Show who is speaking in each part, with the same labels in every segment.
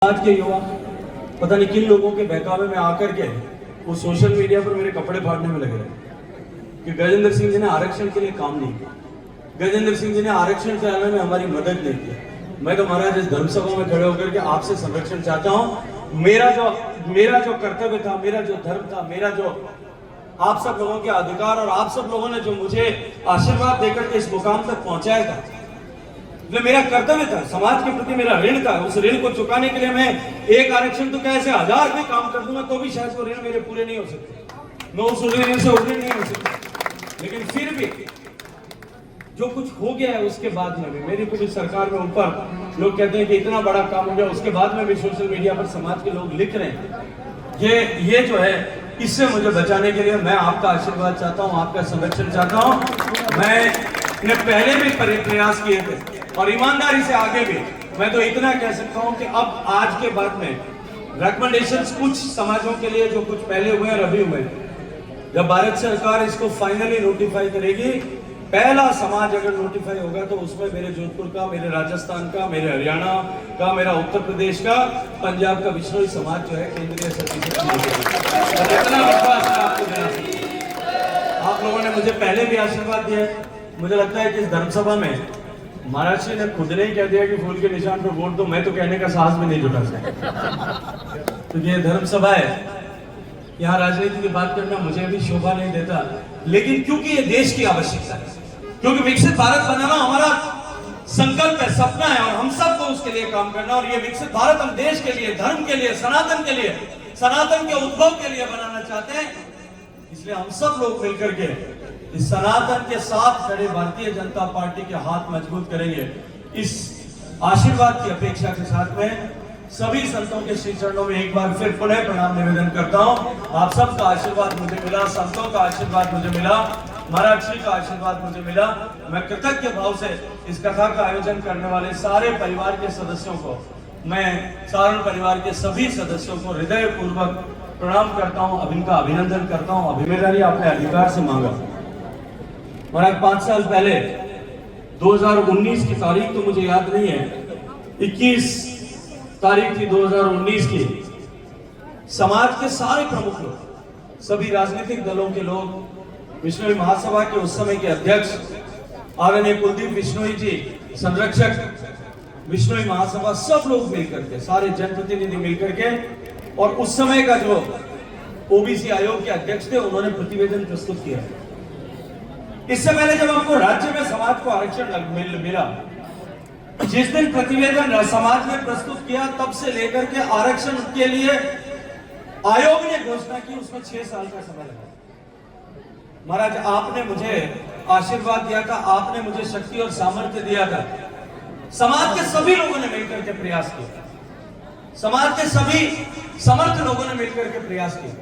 Speaker 1: आज के युवा पता नहीं किन लोगों के बहकावे में आकर के वो सोशल मीडिया पर मेरे कपड़े फाड़ने में लगे रहे कि गजेंद्र सिंह जी ने आरक्षण के लिए काम नहीं किया, गजेंद्र सिंह जी ने आरक्षण चलाने में हमारी मदद नहीं की। मैं तो महाराज इस धर्मसभा में खड़े होकर के आपसे संरक्षण चाहता हूँ। मेरा जो कर्तव्य था, मेरा जो धर्म था, मेरा जो आप सब लोगों के अधिकार और आप सब लोगों ने जो मुझे आशीर्वाद देकर के इस मुकाम तक पहुंचाया था, जो मेरा कर्तव्य था, समाज के प्रति मेरा ऋण था, उस ऋण को चुकाने के लिए मैं एक आरक्षण तो कैसे 1000 भी काम कर दूंगा तो भी शायद वो ऋण मेरे पूरे नहीं हो सकते, मैं उस ऋण से उभर नहीं हो सकता। लेकिन फिर भी जो कुछ हो गया है उसके बाद में भी मेरी पूरी सरकार में ऊपर लोग कहते हैं कि इतना बड़ा काम हो गया, उसके बाद में भी सोशल मीडिया पर समाज के लोग लिख रहे हैं। ये जो है, इससे मुझे बचाने के लिए मैं आपका आशीर्वाद चाहता हूँ, आपका संरक्षण चाहता हूँ। मैंने पहले भी प्रयास किए थे और ईमानदारी से आगे भी। मैं तो इतना कह सकता हूं कि अब आज के बाद में रिकमेंडेशंस कुछ समाजों के लिए जो कुछ पहले हुए और अभी हुए, जब भारत सरकार इसको फाइनली नोटिफाई करेगी, पहला समाज अगर नोटिफाई होगा तो उसमें मेरे जोधपुर का, मेरे राजस्थान का, मेरे हरियाणा का, मेरा उत्तर प्रदेश का, पंजाब का बिश्नोई समाज जो है केंद्रीय सर्टिफिकेट इतना विश्वास है आपको देना। आप लोगों ने मुझे पहले भी आशीर्वाद दिया है। मुझे लगता है कि इस धर्मसभा में महाराज जी ने खुद ने ही कह दिया कि फूल के निशान पर वोट दो, मैं तो कहने का साहस भी नहीं जुटा सकता। तो ये धर्मसभा है, यहाँ राजनीति की बात करना मुझे भी शोभा नहीं देता, लेकिन क्योंकि ये देश की आवश्यकता है, क्योंकि विकसित भारत बनाना हमारा संकल्प है, सपना है और हम सबको उसके लिए काम करना। और ये विकसित भारत हम देश के लिए, धर्म के लिए, सनातन के लिए, सनातन के उद्भव के लिए बनाना चाहते हैं। इसलिए हम सब लोग मिलकर के इस सनातन के साथ खड़े भारतीय जनता पार्टी के हाथ मजबूत करेंगे। इस आशीर्वाद की अपेक्षा के साथ में सभी संतों के श्री चरणों में एक बार फिर पुनः प्रणाम निवेदन करता हूं। आप सबका आशीर्वाद मुझे मिला, संतों का आशीर्वाद मुझे मिला, महाराज श्री का आशीर्वाद मुझे मिला। मैं कृतज्ञ भाव से इस कथा का आयोजन करने वाले सारे परिवार के सदस्यों को, मैं सारण परिवार के सभी सदस्यों को हृदय पूर्वक प्रणाम करता हूँ, इनका अभिनंदन करता हूँ। अभिमेदारी आपने अधिकार से मांगा। और आज 5 साल पहले 2019 की तारीख तो मुझे याद नहीं है, 21 तारीख थी 2019 की। समाज के सारे प्रमुख लोग, सभी राजनीतिक दलों के लोग, बिश्नोई महासभा के उस समय के अध्यक्ष आदरणीय कुलदीप बिश्नोई जी, संरक्षक बिश्नोई महासभा, सब लोग मिलकर के, सारे जनप्रतिनिधि मिलकर के, और उस समय का जो ओबीसी आयोग के अध्यक्ष थे, उन्होंने प्रतिवेदन प्रस्तुत किया। इससे पहले जब हमको राज्य में समाज को आरक्षण मिला, जिस दिन प्रतिवेदन समाज ने प्रस्तुत किया, तब से लेकर के आरक्षण के लिए आयोग ने घोषणा की, उसमें 6 साल का समय लगा। महाराज आपने मुझे आशीर्वाद दिया था, आपने मुझे शक्ति और सामर्थ्य दिया था। समाज के सभी लोगों ने मिलकर के प्रयास किया, समाज के सभी समर्थ लोगों ने मिलकर के प्रयास किया।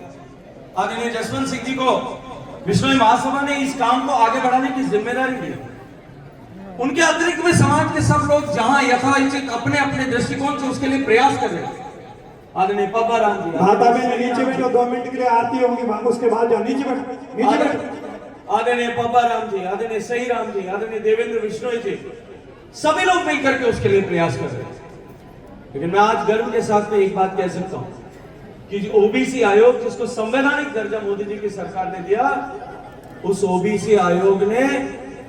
Speaker 1: आदरणीय जसवंत सिंह जी को बिश्नोई महासभा ने इस काम को आगे बढ़ाने की जिम्मेदारी दी। उनके अतिरिक्त में समाज के सब लोग जहां यथाचित अपने अपने दृष्टिकोण से उसके लिए प्रयास कर रहे हैं। आदरणीय पब्बा राम जी,
Speaker 2: माता बहन नीचे बैठो, 2 मिनट के लिए आरती होंगी, उसके बाद जाओ, नीचे बैठो।
Speaker 1: आदरणीय पब्बा राम जी, आदरणीय सही राम जी, आदरणीय देवेंद्र बिश्नोई जी, सभी लोग मिलकर के उसके लिए प्रयास कर रहे हैं। लेकिन मैं आज गर्व के साथ में एक बात कह सकता हूं कि ओबीसी आयोग, जिसको संवैधानिक दर्जा मोदी जी की सरकार ने दिया, उस ओबीसी आयोग ने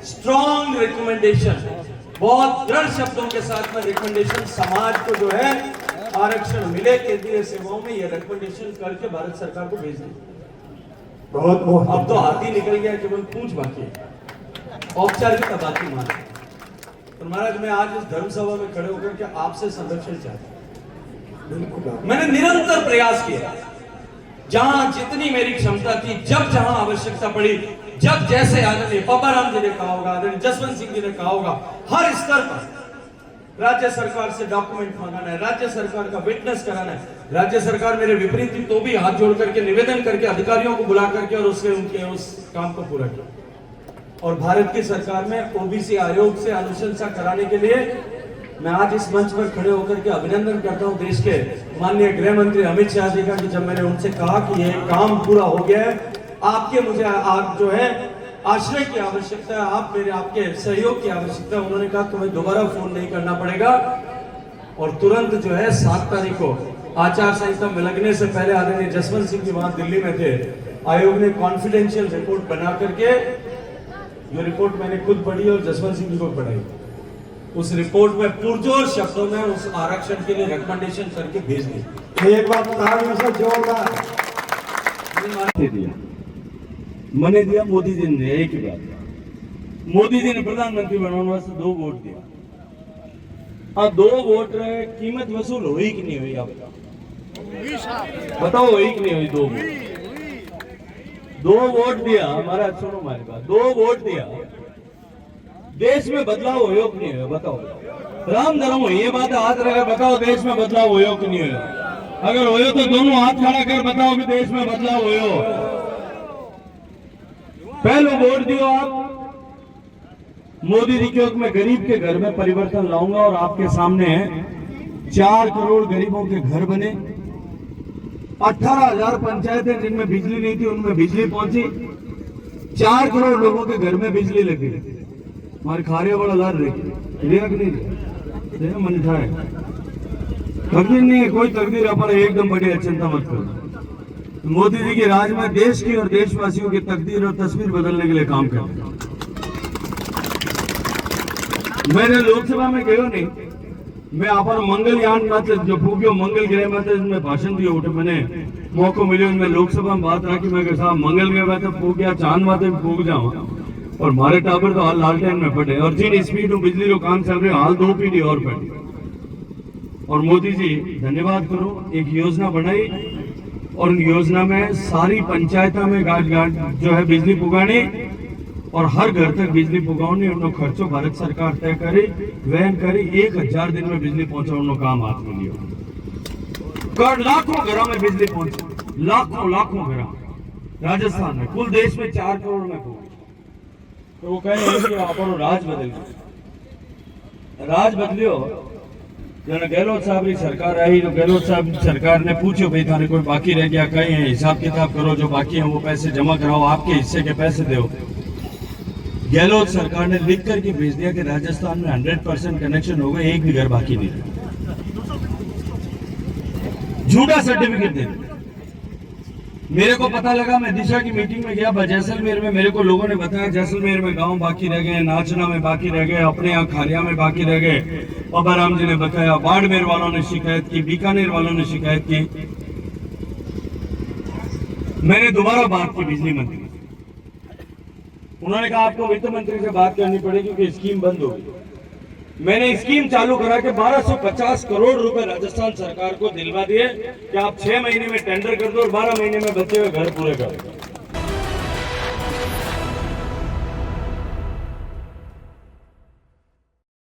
Speaker 1: स्ट्रॉन्ग रिकमेंडेशन, बहुत दृढ़ शब्दों के साथ में रिकमेंडेशन, समाज को जो है आरक्षण मिले केंद्रीय सेवाओं में, ये रिकमेंडेशन करके भारत सरकार को भेज दी।
Speaker 2: बहुत
Speaker 1: अब तो हाथी निकल गया, केवल पूंछ बाकी है, औपचारिकता बाकी मान। तो महाराज मैं आज इस धर्मसभा में खड़े होकर के आपसे संरक्षण चाहता हूं। मैंने निरंतर प्रयास किया, जहां जितनी मेरी क्षमता थी, जब जहां आवश्यकता पड़ी, जब जैसे आदरणीय पब्बा राम जी ने कहा होगा, आदरणीय जसवंत सिंह जी ने कहा होगा, हर स्तर पर राज्य सरकार से डॉक्यूमेंट मंगाना है, राज्य सरकार का विटनेस कराना है। राज्य सरकार मेरे विपरीत थी तो भी हाथ जोड़ करके निवेदन करके अधिकारियों को बुला करके और उससे उनके उस काम को पूरा किया। और भारत की सरकार में ओबीसी आयोग से अनुशंसा कराने के लिए मैं आज इस मंच पर खड़े होकर के अभिनंदन करता हूं देश के माननीय गृह मंत्री अमित शाह जी का, कि जब मैंने उनसे कहा कि ये काम पूरा हो गया है, आपके मुझे आप जो है आश्रय की आवश्यकता है, आपके सहयोग की आवश्यकता है, उन्होंने कहा तुम्हें दोबारा फोन नहीं करना पड़ेगा, और तुरंत जो है 7 तारीख को आचार संहिता में लगने से पहले आदरणीय जसवंत सिंह जी वहां दिल्ली में थे, आयोग ने कॉन्फिडेंशियल रिपोर्ट बना करके, जो रिपोर्ट मैंने खुद पढ़ी और जसवंत सिंह जी को पढ़ाई, उस रिपोर्ट में पुरजोर शब्दों में उस आरक्षण के लिए रिकमेंडेशन करके भेज दी।
Speaker 2: एक बात तालियों से जोरदार।
Speaker 1: मैंने दिया, मोदी जी ने एक ही बात, मोदी जी ने प्रधानमंत्री बनाने वास्ते 2 वोट दिया। हाँ 2 वोट रहे, कीमत वसूल हुई कि नहीं हुई आप बताओ, हुई कि नहीं हुई? 2 वोट दिया हमारा, सुनो हमारे पास 2 वोट दिया, देश में बदलाव हो कि नहीं हो बताओ? राम धर्म हो, ये बात हाथ रखे बताओ, देश में बदलाव हो कि नहीं हो? अगर हो तो दोनों हाथ खड़ा कर बताओ कि देश में बदलाव हो। पहले वोट दियो आप मोदी जी के, मैं गरीब के घर में परिवर्तन लाऊंगा और आपके सामने 4 करोड़ गरीबों के घर बने, 18,000 पंचायतें जिनमें बिजली नहीं थी उनमें बिजली पहुंची, 4 करोड़ लोगों के घर में बिजली लगी। हमारे खारे वाला लाल रही मन था तकदीर नहीं है, कोई तकदीर अपन एकदम बढ़िया, चिंता मत करो। मोदी जी के राज में देश की और देशवासियों की तकदीर और तस्वीर बदलने के लिए काम कर रहे हैं। मैंने लोकसभा में गयो नहीं, मैं अपन मंगलयान मत जो फूकियो मंगल ग्रह मत में भाषण दियो उठे, मैंने मौका मिले मैं लोकसभा में बात रखी, मैं साहब मंगल ग्रह में तो फूक गया, चांद माते फूक जाऊँ और मारे टावर तो हाल लालटेन में पड़े और जिन स्पीड में बिजली को काम चल रहे हाल 2 पीढ़ी और पड़ी। और मोदी जी धन्यवाद करो, एक योजना बनाई और उन योजना में सारी पंचायतों में गांठ जो है बिजली पुगानी और हर घर तक बिजली पुगानी, उन्होंने खर्चो भारत सरकार तय करी, वहन करी, 1000 दिन में बिजली पहुंचाने काम हाथ में लिया। लाखों घरों में बिजली पहुंची, लाखों घर राजस्थान में, कुल देश में 4 करोड़ में पहुंची। तो वो कहे कि अपन राज बदल राज बदलियो। जब गहलोत साहब की सरकार आई तो गहलोत साहब सरकार ने पूछो भाई थाने कोई बाकी रह गया, कहीं है हिसाब किताब करो, जो बाकी है वो पैसे जमा कराओ, आपके हिस्से के पैसे दो। गहलोत सरकार ने लिख करके भेज दिया कि राजस्थान में 100% कनेक्शन हो गए, एक भी घर बाकी नहीं। झूठा सर्टिफिकेट दे। मेरे को पता लगा, मैं दिशा की मीटिंग में गया जैसलमेर में, मेरे को लोगों ने बताया जैसलमेर में गांव बाकी रह गए, नाचना में बाकी रह गए, अपने यहाँ खारिया में बाकी रह गए। बाबाराम जी ने बताया, बाड़मेर वालों ने शिकायत की, बीकानेर वालों ने शिकायत की। मैंने दोबारा बात की बिजली मंत्री, उन्होंने कहा आपको वित्त मंत्री से बात करनी पड़ेगी क्योंकि स्कीम बंद हो गई। मैंने स्कीम चालू करा के 1250 करोड़ रुपए राजस्थान सरकार को दिलवा दिए कि आप 6 महीने में टेंडर कर दो और 12 महीने में बचे हुए घर पूरे कर दो।